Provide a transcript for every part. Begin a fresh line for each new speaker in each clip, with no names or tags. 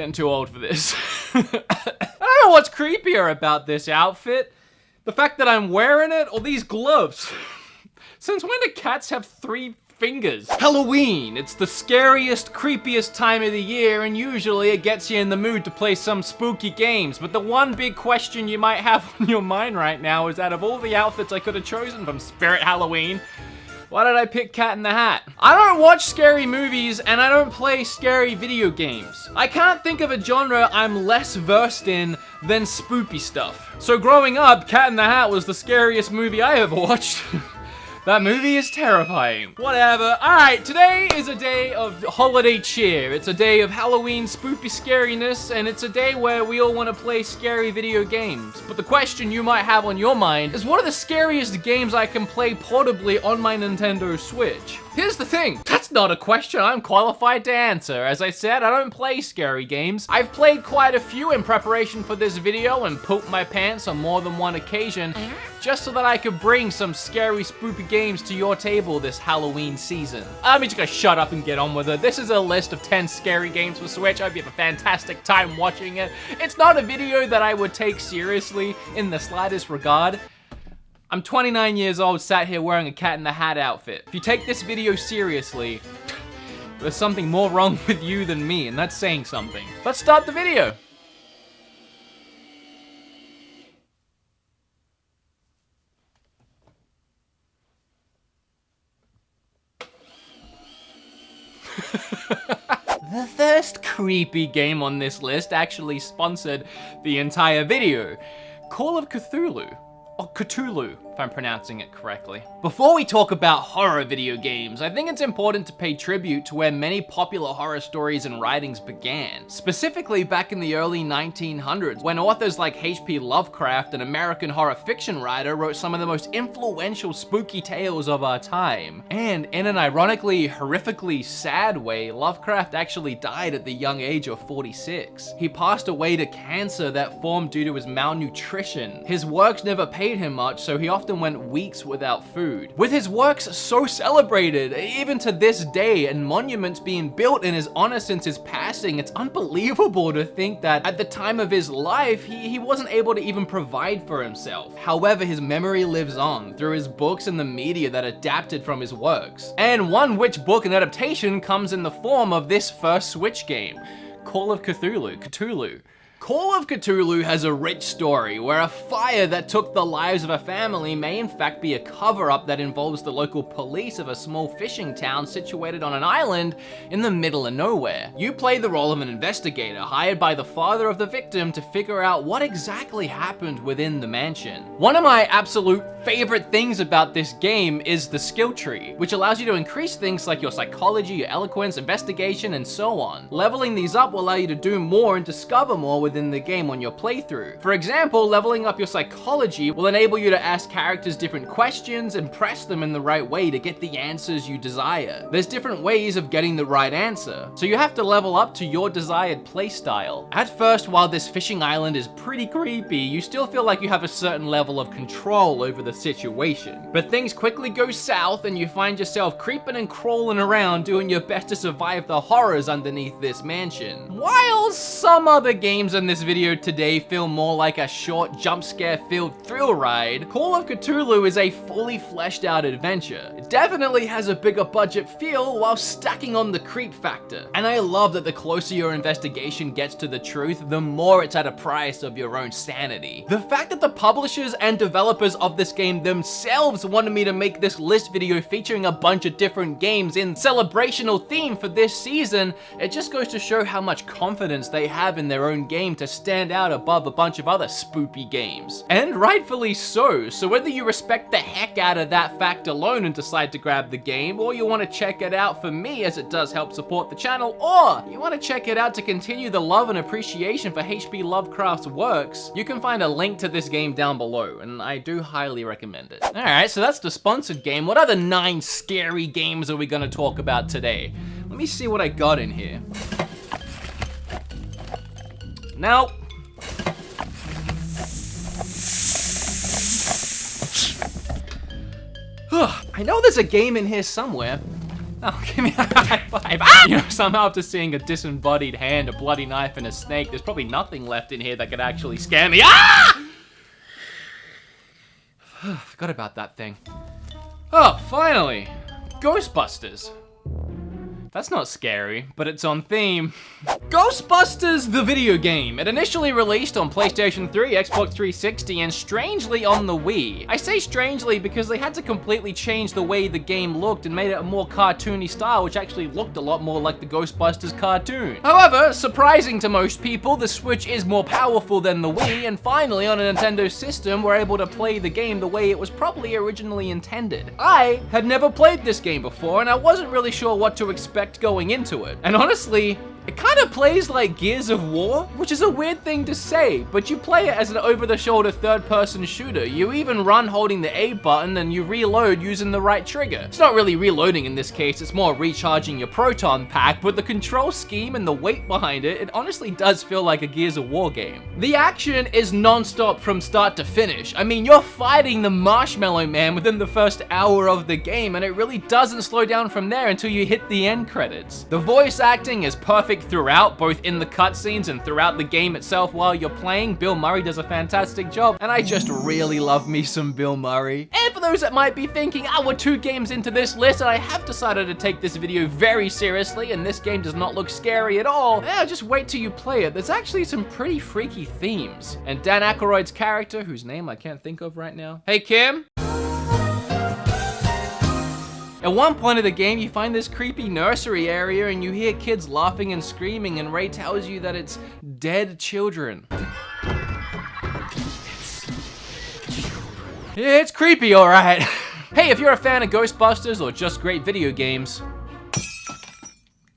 Getting too old for this. I don't know what's creepier about this outfit. The fact that I'm wearing it or these gloves. Since when do cats have 3 fingers? Halloween, it's the scariest, creepiest time of the year, and usually it gets you in the mood to play some spooky games. But the one big question you might have on your mind right now is, out of all the outfits I could have chosen from Spirit Halloween, why did I pick Cat in the Hat? I don't watch scary movies and I don't play scary video games. I can't think of a genre I'm less versed in than spoopy stuff. So growing up, Cat in the Hat was the scariest movie I ever watched. That movie is terrifying. Whatever. Alright, today is a day of holiday cheer. It's a day of Halloween spoopy scariness, and it's a day where we all want to play scary video games. But the question you might have on your mind is, what are the scariest games I can play portably on my Nintendo Switch? Here's the thing, that's not a question I'm qualified to answer. As I said, I don't play scary games. I've played quite a few in preparation for this video and pooped my pants on more than one occasion, just so that I could bring some scary, spoopy games to your table this Halloween season. I'm just gonna shut up and get on with it. This is a list of 10 scary games for Switch. I hope you have a fantastic time watching it. It's not a video that I would take seriously in the slightest regard. I'm 29 years old, sat here wearing a Cat in the Hat outfit. If you take this video seriously, there's something more wrong with you than me, and that's saying something. Let's start the video. The first creepy game on this list actually sponsored the entire video. Call of Cthulhu. Or Cthulhu, if I'm pronouncing it correctly. Before we talk about horror video games, I think it's important to pay tribute to where many popular horror stories and writings began. Specifically back in the early 1900s, when authors like H.P. Lovecraft, an American horror fiction writer, wrote some of the most influential spooky tales of our time. And in an ironically, horrifically sad way, Lovecraft actually died at the young age of 46. He passed away to cancer that formed due to his malnutrition. His works never paid him much, so he often went weeks without food. With his works so celebrated, even to this day, and monuments being built in his honor since his passing, it's unbelievable to think that at the time of his life, he wasn't able to even provide for himself. However, his memory lives on through his books and the media that adapted from his works. And one which book and adaptation comes in the form of this first Switch game, Call of Cthulhu. Call of Cthulhu has a rich story where a fire that took the lives of a family may in fact be a cover-up that involves the local police of a small fishing town situated on an island in the middle of nowhere. You play the role of an investigator hired by the father of the victim to figure out what exactly happened within the mansion. One of my absolute favorite things about this game is the skill tree, which allows you to increase things like your psychology, your eloquence, investigation, and so on. Leveling these up will allow you to do more and discover more within the game on your playthrough. For example, leveling up your psychology will enable you to ask characters different questions and press them in the right way to get the answers you desire. There's different ways of getting the right answer, so you have to level up to your desired playstyle. At first, while this fishing island is pretty creepy, you still feel like you have a certain level of control over the situation. But things quickly go south and you find yourself creeping and crawling around doing your best to survive the horrors underneath this mansion. While some other games in this video today feel more like a short jump scare filled thrill ride, Call of Cthulhu is a fully fleshed out adventure. It definitely has a bigger budget feel while stacking on the creep factor. And I love that the closer your investigation gets to the truth, the more it's at a price of your own sanity. The fact that the publishers and developers of this game themselves wanted me to make this list video featuring a bunch of different games in celebrational theme for this season, it just goes to show how much confidence they have in their own game to stand out above a bunch of other spoopy games. And rightfully so. So whether you respect the heck out of that fact alone and decide to grab the game, or you want to check it out for me as it does help support the channel, or you want to check it out to continue the love and appreciation for H.P. Lovecraft's works, you can find a link to this game down below, and I do highly recommend it. Alright, so that's the sponsored game. What other 9 scary games are we gonna talk about today? Let me see what I got in here. Now, I know there's a game in here somewhere. Oh, give me a high five. Ah! You know, somehow after seeing a disembodied hand, a bloody knife, and a snake, there's probably nothing left in here that could actually scare me. Ah! Forgot about that thing. Oh, finally. Ghostbusters. That's not scary, but it's on theme. Ghostbusters, the video game. It initially released on PlayStation 3, Xbox 360, and strangely on the Wii. I say strangely because they had to completely change the way the game looked and made it a more cartoony style, which actually looked a lot more like the Ghostbusters cartoon. However, surprising to most people, the Switch is more powerful than the Wii, and finally on a Nintendo system, we're able to play the game the way it was probably originally intended. I had never played this game before, and I wasn't really sure what to expect going into it. And honestly, it kind of plays like Gears of War, which is a weird thing to say, but you play it as an over-the-shoulder third-person shooter. You even run holding the A button and you reload using the right trigger. It's not really reloading in this case, it's more recharging your proton pack, but the control scheme and the weight behind it, it honestly does feel like a Gears of War game. The action is non-stop from start to finish. I mean, you're fighting the Marshmallow Man within the first hour of the game, and it really doesn't slow down from there until you hit the end credits. The voice acting is perfect throughout, both in the cutscenes and throughout the game itself while you're playing. Bill Murray does a fantastic job, and I just really love me some Bill Murray. And for those that might be thinking, we're 2 games into this list, and I have decided to take this video very seriously, and this game does not look scary at all, just wait till you play it. There's actually some pretty freaky themes. And Dan Aykroyd's character, whose name I can't think of right now. Hey, Kim? At one point of the game, you find this creepy nursery area and you hear kids laughing and screaming, and Ray tells you that it's dead children. It's creepy, alright. Hey, if you're a fan of Ghostbusters or just great video games,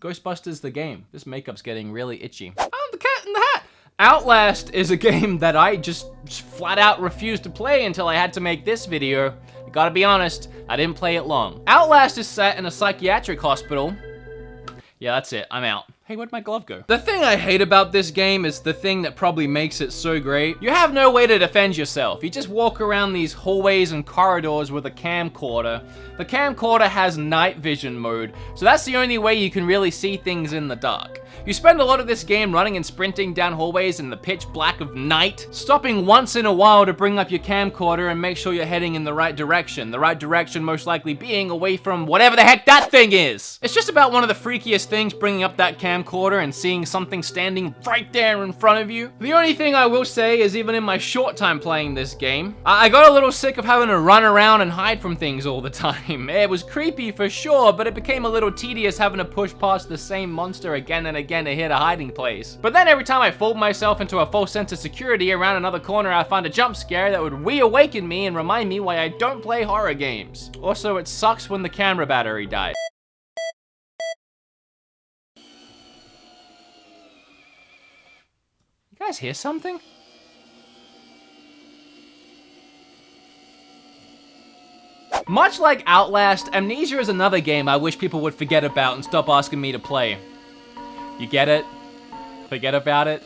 Ghostbusters the game. This makeup's getting really itchy. Oh, the Cat in the Hat! Outlast is a game that I just flat out refused to play until I had to make this video. Gotta be honest, I didn't play it long. Outlast is set in a psychiatric hospital. Yeah, that's it, I'm out. Hey, where'd my glove go? The thing I hate about this game is the thing that probably makes it so great. You have no way to defend yourself. You just walk around these hallways and corridors with a camcorder. The camcorder has night vision mode, so that's the only way you can really see things in the dark. You spend a lot of this game running and sprinting down hallways in the pitch black of night, stopping once in a while to bring up your camcorder and make sure you're heading in the right direction. The right direction most likely being away from whatever the heck that thing is. It's just about one of the freakiest things, bringing up that camcorder and seeing something standing right there in front of you. The only thing I will say is, even in my short time playing this game, I got a little sick of having to run around and hide from things all the time. It was creepy for sure, but it became a little tedious having to push past the same monster again and again to hit a hiding place. But then every time I fooled myself into a false sense of security around another corner, I found a jump scare that would reawaken me and remind me why I don't play horror games. Also, it sucks when the camera battery dies. You guys hear something? Much like Outlast, Amnesia is another game I wish people would forget about and stop asking me to play. You get it? Forget about it?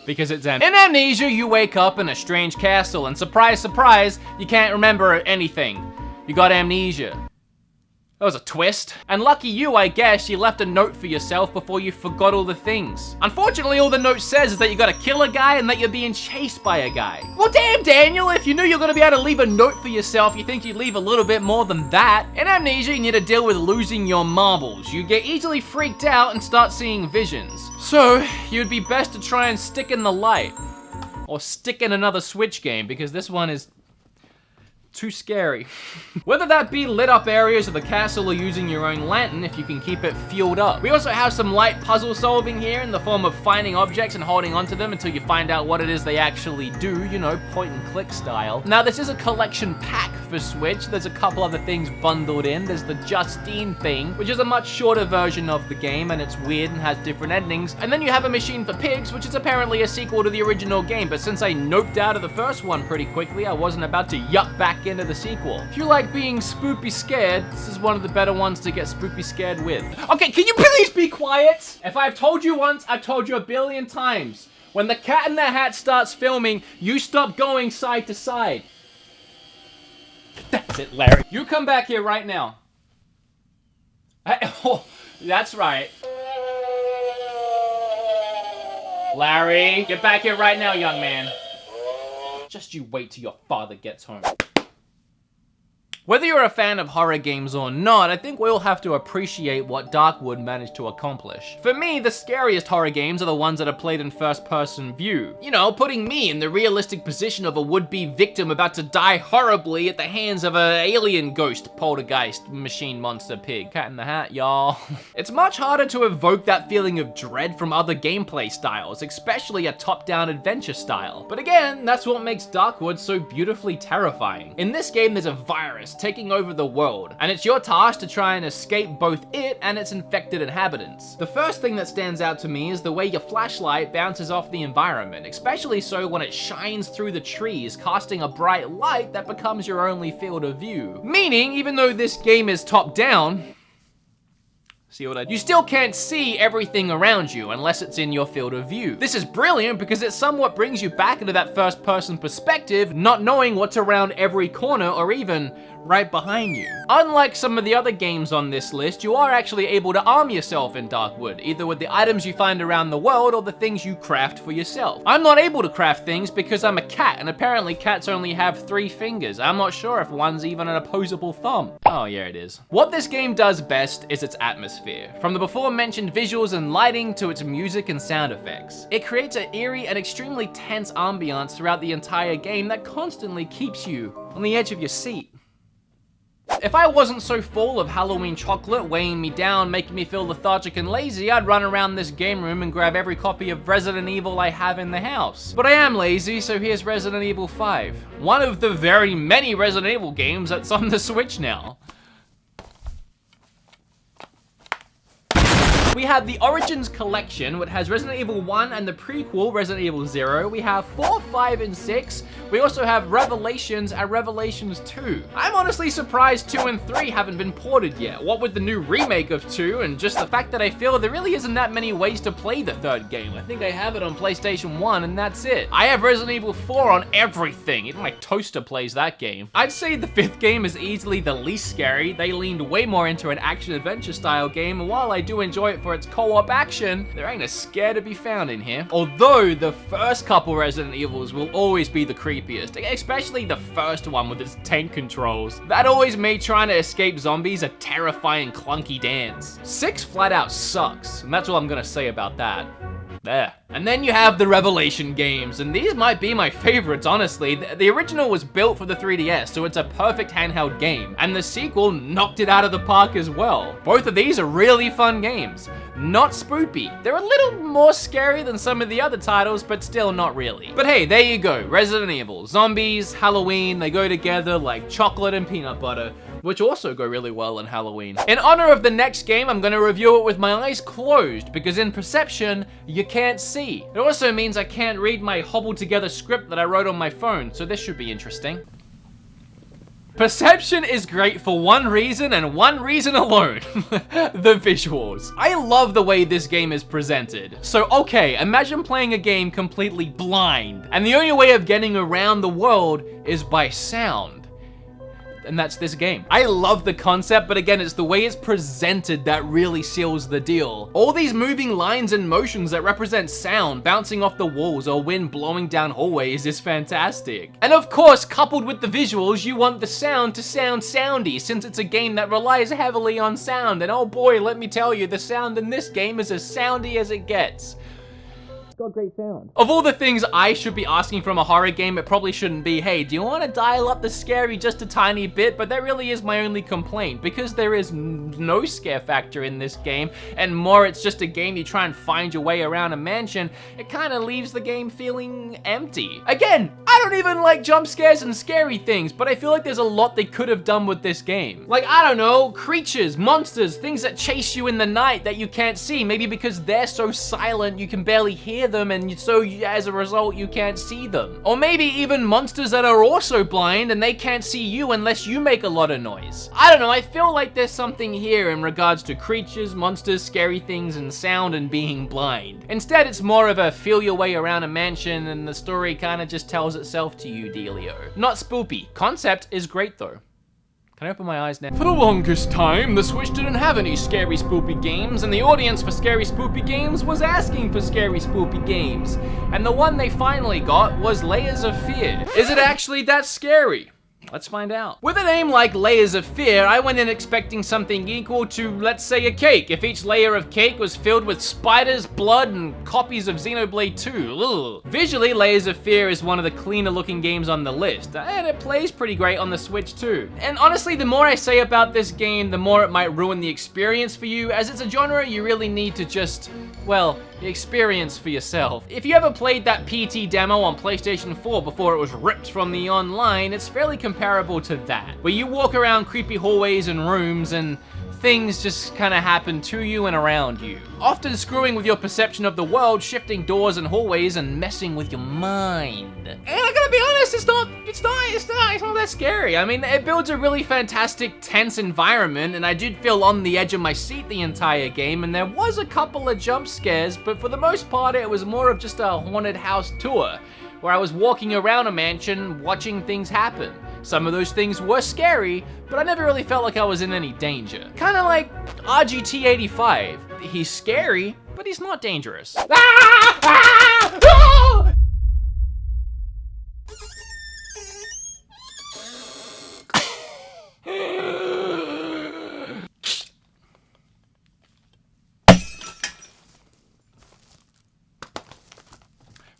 Because it's empty. In Amnesia, you wake up in a strange castle and surprise, surprise, you can't remember anything. You got amnesia. That was a twist. And lucky you, I guess, you left a note for yourself before you forgot all the things. Unfortunately, all the note says is that you gotta kill a guy and that you're being chased by a guy. Well, damn, Daniel, if you knew you're gonna be able to leave a note for yourself, you think you'd leave a little bit more than that. In Amnesia, you need to deal with losing your marbles. You get easily freaked out and start seeing visions. So, you'd be best to try and stick in the light. Or stick in another Switch game, because this one is too scary. Whether that be lit up areas of the castle or using your own lantern if you can keep it fueled up. We also have some light puzzle solving here in the form of finding objects and holding onto them until you find out what it is they actually do, you know, point and click style. Now this is a collection pack for Switch. There's a couple other things bundled in. There's the Justine thing, which is a much shorter version of the game, and it's weird and has different endings. And then you have A Machine for Pigs, which is apparently a sequel to the original game, but since I noped out of the first one pretty quickly, I wasn't about to yuck back into the sequel. If you like being spoopy scared, this is one of the better ones to get spoopy scared with. Okay, can you please be quiet? If I've told you once, I've told you a billion times. When the Cat in the Hat starts filming, you stop going side to side. That's it, Larry. You come back here right now. Oh, that's right. Larry, get back here right now, young man. Just you wait till your father gets home. Whether you're a fan of horror games or not, I think we all have to appreciate what Darkwood managed to accomplish. For me, the scariest horror games are the ones that are played in first-person view. You know, putting me in the realistic position of a would-be victim about to die horribly at the hands of an alien ghost, poltergeist, machine monster pig. Cat in the Hat, y'all. It's much harder to evoke that feeling of dread from other gameplay styles, especially a top-down adventure style. But again, that's what makes Darkwood so beautifully terrifying. In this game, there's a virus taking over the world, and it's your task to try and escape both it and its infected inhabitants. The first thing that stands out to me is the way your flashlight bounces off the environment, especially so when it shines through the trees, casting a bright light that becomes your only field of view. Meaning, even though this game is top-down, you still can't see everything around you unless it's in your field of view. This is brilliant because it somewhat brings you back into that first-person perspective, not knowing what's around every corner or even right behind you. Unlike some of the other games on this list, you are actually able to arm yourself in Darkwood, either with the items you find around the world or the things you craft for yourself. I'm not able to craft things because I'm a cat, and apparently cats only have 3 fingers. I'm not sure if one's even an opposable thumb. Oh yeah, it is. What this game does best is its atmosphere. From the before mentioned visuals and lighting to its music and sound effects. It creates an eerie and extremely tense ambiance throughout the entire game that constantly keeps you on the edge of your seat. If I wasn't so full of Halloween chocolate weighing me down, making me feel lethargic and lazy, I'd run around this game room and grab every copy of Resident Evil I have in the house. But I am lazy, so here's Resident Evil 5. One of the very many Resident Evil games that's on the Switch now. We have the Origins Collection, which has Resident Evil 1 and the prequel, Resident Evil 0. We have 4, 5, and 6. We also have Revelations and Revelations 2. I'm honestly surprised 2 and 3 haven't been ported yet. What with the new remake of 2 and just the fact that I feel there really isn't that many ways to play the third game. I think I have it on PlayStation 1 and that's it. I have Resident Evil 4 on everything. Even my toaster plays that game. I'd say the 5th game is easily the least scary. They leaned way more into an action-adventure style game, and while I do enjoy it for its co-op action, there ain't a scare to be found in here. Although the first couple Resident Evils will always be the creepiest, especially the first one with its tank controls. That always made trying to escape zombies a terrifying clunky dance. 6 flat out sucks, and that's all I'm gonna say about that. There. And then you have the Revelation games, and these might be my favorites, honestly. The original was built for the 3DS, so it's a perfect handheld game, and the sequel knocked it out of the park as well. Both of these are really fun games. Not spoopy. They're a little more scary than some of the other titles, but still not really. But hey, there you go. Resident Evil. Zombies, Halloween, they go together like chocolate and peanut butter, which also go really well in Halloween. In honor of the next game, I'm gonna review it with my eyes closed, because in Perception, you can't see. It also means I can't read my hobbled together script that I wrote on my phone, so this should be interesting. Perception is great for one reason and one reason alone. The visuals. I love the way this game is presented. So okay, imagine playing a game completely blind, and the only way of getting around the world is by sound. And that's this game. I love the concept, but again, it's the way it's presented that really seals the deal. All these moving lines and motions that represent sound bouncing off the walls or wind blowing down hallways is fantastic. And of course, coupled with the visuals, you want the sound to sound soundy, since it's a game that relies heavily on sound. And oh boy, let me tell you, the sound in this game is as soundy as it gets. Got great sound. Of all the things I should be asking from a horror game, it probably shouldn't be, hey, do you want to dial up the scary just a tiny bit? But that really is my only complaint, because there is no scare factor in this game, and more it's just a game you try and find your way around a mansion. It kind of leaves the game feeling empty. Again, I don't even like jump scares and scary things, but I feel like there's a lot they could have done with this game. Like, I don't know, creatures, monsters, things that chase you in the night that you can't see, maybe because they're so silent you can barely hear them, and so as a result you can't see them. Or maybe even monsters that are also blind and they can't see you unless you make a lot of noise. I don't know, I feel like there's something here in regards to creatures, monsters, scary things, and sound and being blind. Instead, it's more of a feel your way around a mansion and the story kind of just tells itself to you dealio. Not spoopy. Concept is great though. Can I open my eyes now? For the longest time, the Switch didn't have any scary spoopy games, and the audience for scary spoopy games was asking for scary spoopy games. And the one they finally got was Layers of Fear. Is it actually that scary? Let's find out. With a name like Layers of Fear, I went in expecting something equal to, let's say, a cake. If each layer of cake was filled with spiders, blood, and copies of Xenoblade 2. Ugh. Visually, Layers of Fear is one of the cleaner looking games on the list, and it plays pretty great on the Switch too. And honestly, the more I say about this game, the more it might ruin the experience for you, as it's a genre you really need to just, well, experience for yourself. If you ever played that PT demo on PlayStation 4 before it was ripped from the online, it's fairly comparable to that, where you walk around creepy hallways and rooms and things just kind of happen to you and around you, often screwing with your perception of the world, shifting doors and hallways and messing with your mind. And I gotta be honest, it's not that scary. I mean, it builds a really fantastic, tense environment, and I did feel on the edge of my seat the entire game, and there was a couple of jump scares, but for the most part, it was more of just a haunted house tour, where I was walking around a mansion, watching things happen. Some of those things were scary, but I never really felt like I was in any danger. Kinda like RGT85. He's scary, but he's not dangerous.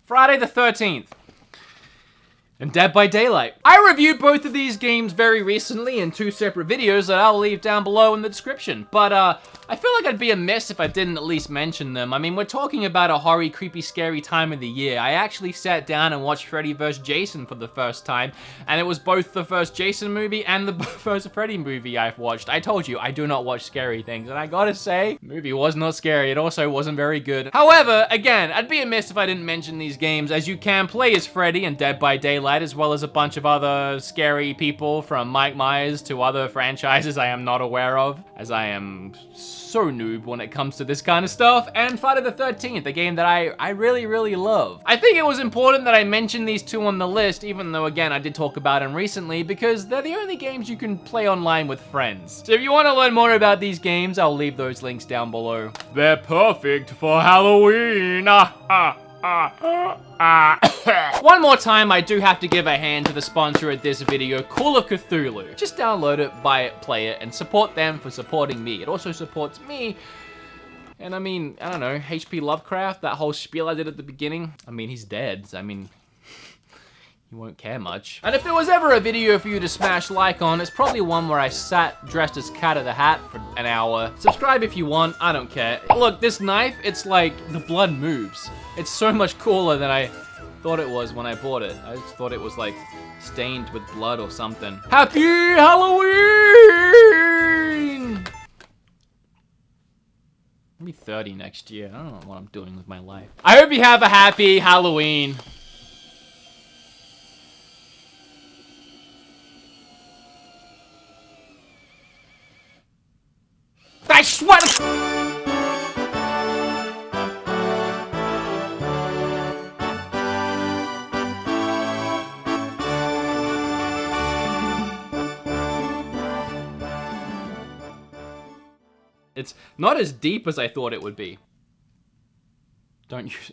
Friday the 13th. And Dead by Daylight. I reviewed both of these games very recently in 2 separate videos that I'll leave down below in the description, but I feel like I'd be amiss if I didn't at least mention them. I mean, we're talking about a horror, creepy, scary time of the year. I actually sat down and watched Freddy vs. Jason for the first time, and it was both the first Jason movie and the first Freddy movie I've watched. I told you, I do not watch scary things, and I gotta say, the movie was not scary. It also wasn't very good. However, again, I'd be amiss if I didn't mention these games, as you can play as Freddy in Dead by Daylight, as well as a bunch of other scary people, from Mike Myers to other franchises I am not aware of, as I am so noob when it comes to this kind of stuff, and Friday the 13th, a game that I really, really love. I think it was important that I mention these 2 on the list, even though, again, I did talk about them recently, because they're the only games you can play online with friends. So if you want to learn more about these games, I'll leave those links down below. They're perfect for Halloween! One more time, I do have to give a hand to the sponsor of this video, Call of Cthulhu. Just download it, buy it, play it, and support them for supporting me. It also supports me. And I mean, I don't know, H.P. Lovecraft, that whole spiel I did at the beginning. I mean, he's dead. I mean, you won't care much. And if there was ever a video for you to smash like on, it's probably one where I sat dressed as Cat of the Hat for an hour. Subscribe if you want, I don't care. Look, this knife, it's like the blood moves. It's so much cooler than I thought it was when I bought it. I just thought it was like stained with blood or something. Happy Halloween! I'll be 30 next year. I don't know what I'm doing with my life. I hope you have a happy Halloween. I swear to It's not as deep as I thought it would be. Don't use